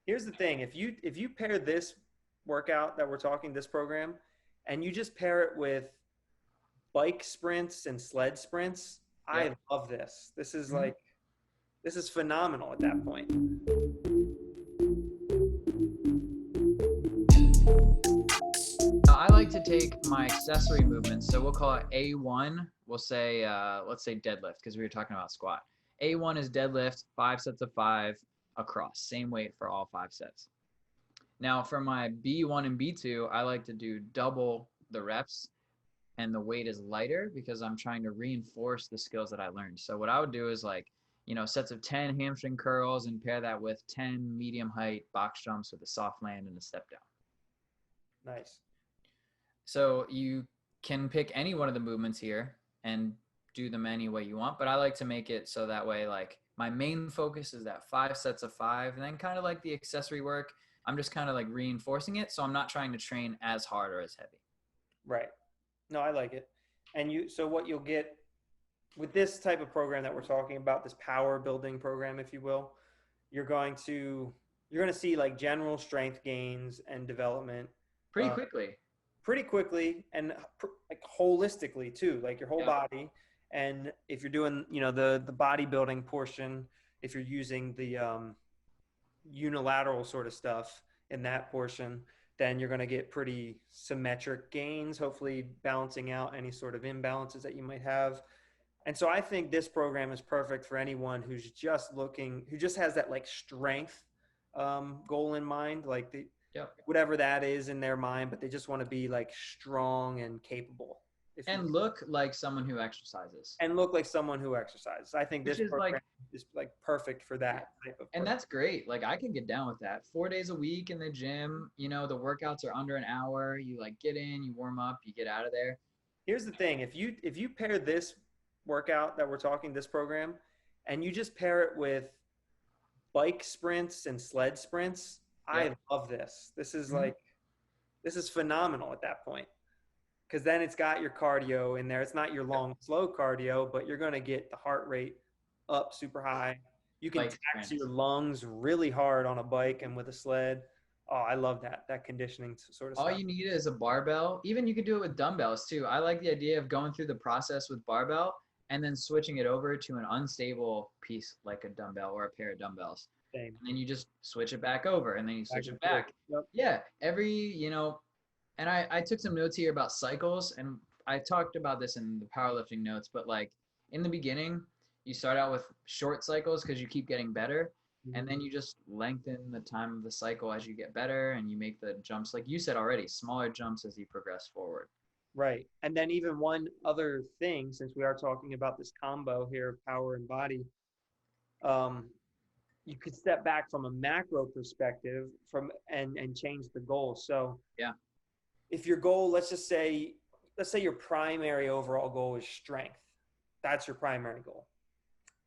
Here's the thing. If you pair this workout that we're talking, this program, and you just pair it with bike sprints and sled sprints, I Yep. love this. This is Mhm. like this is phenomenal at that point. I like to take my accessory movements. So we'll call it A1. We'll say, let's say deadlift because we were talking about squat. A1 is deadlift, 5 sets of 5 across, same weight for all 5 sets. Now for my B1 and B2, I like to do double the reps and the weight is lighter because I'm trying to reinforce the skills that I learned. So what I would do is like, sets of 10 hamstring curls and pair that with 10 medium height box jumps with a soft land and a step down. Nice. So you can pick any one of the movements here and do them any way you want, but I like to make it so that way, like my main focus is that 5 sets of 5, and then kind of like the accessory work, I'm just kind of like reinforcing it. So I'm not trying to train as hard or as heavy. Right. No, I like it. So what you'll get with this type of program that we're talking about, this power building program, if you will, you're going to you're going to see like general strength gains and development Pretty uh, quickly. pretty quickly and like holistically too, like your whole Yep. body. And if you're doing, the bodybuilding portion, if you're using the unilateral sort of stuff in that portion, then you're going to get pretty symmetric gains, hopefully balancing out any sort of imbalances that you might have. And so I think this program is perfect for anyone who's just who just has that like strength goal in mind, like Yep. whatever that is in their mind, but they just want to be like strong and capable, if you And look like someone who exercises, and look like someone who exercises. I think which this is like, program is like perfect for yeah. that type of And person. that's great. Like I can get down with that. 4 days a week in the gym, the workouts are under an hour. You like get in, you warm up, you get out of there. Here's the thing. If you pair this workout that we're talking, this program, and you just pair it with bike sprints and sled sprints, I Yep. love this. This is Mhm. like this is phenomenal at that point. Because then it's got your cardio in there. It's not your Yep. long, slow cardio, but you're going to get the heart rate up super high. You can Bike tax sprints. your lungs really hard on a bike and with a sled. Oh, I love that conditioning sort of All stuff. you need is a barbell. Even you could do it with dumbbells too. I like the idea of going through the process with barbell and then switching it over to an unstable piece like a dumbbell or a pair of dumbbells. Same. And then you just switch it back over and then you Back switch and it forth. back. Yep. Yeah, and I took some notes here about cycles, and I talked about this in the powerlifting notes, but like in the beginning, you start out with short cycles because you keep getting better, and Mhm. then you just lengthen the time of the cycle as you get better, and you make the jumps, like you said already, smaller jumps as you progress forward. Right. And then even one other thing, since we are talking about this combo here of power and body, um, you could step back from a macro perspective and change the goal. So Yeah. if your goal, let's say your primary overall goal is strength. That's your primary goal.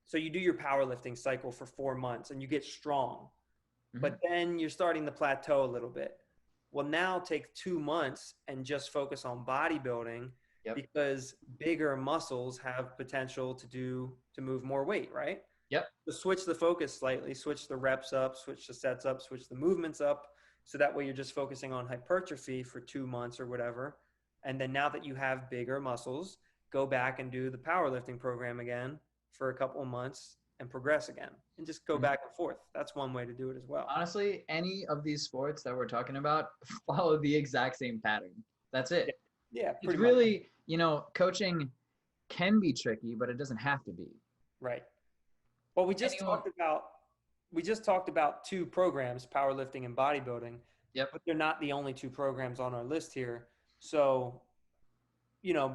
So you do your powerlifting cycle for 4 months and you get strong, Hmm. but then you're starting to plateau a little bit. Well, now take 2 months and just focus on bodybuilding Yep. because bigger muscles have potential to move more weight, right? Yep. So switch the focus slightly, switch the reps up, switch the sets up, switch the movements up. So that way you're just focusing on hypertrophy for 2 months or whatever. And then now that you have bigger muscles, go back and do the powerlifting program again for a couple of months and progress again and just go Mhm. back and forth. That's one way to do it as well. Honestly, any of these sports that we're talking about follow the exact same pattern. That's it. Yeah, yeah, It's pretty much. really, coaching can be tricky, but it doesn't have to be. Right. Well, Anyone, we just talked about two programs, powerlifting and bodybuilding, yep. but they're not the only two programs on our list here. So,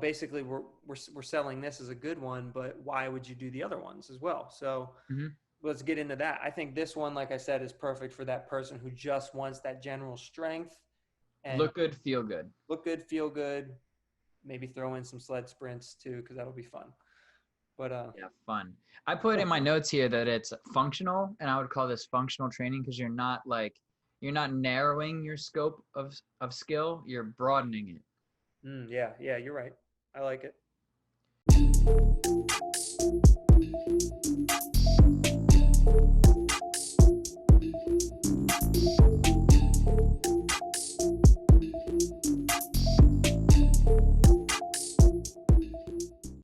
basically we're selling this as a good one, but why would you do the other ones as well? So, Hmm. let's get into that. I think this one, like I said, is perfect for that person who just wants that general strength and Look good, feel good. look good, feel good, maybe throw in some sled sprints too, because that'll be fun. But Yeah, fun. I put in my notes here that it's functional, and I would call this functional training because you're not narrowing your scope of skill, you're broadening it. yeah, yeah, you're right. I like it.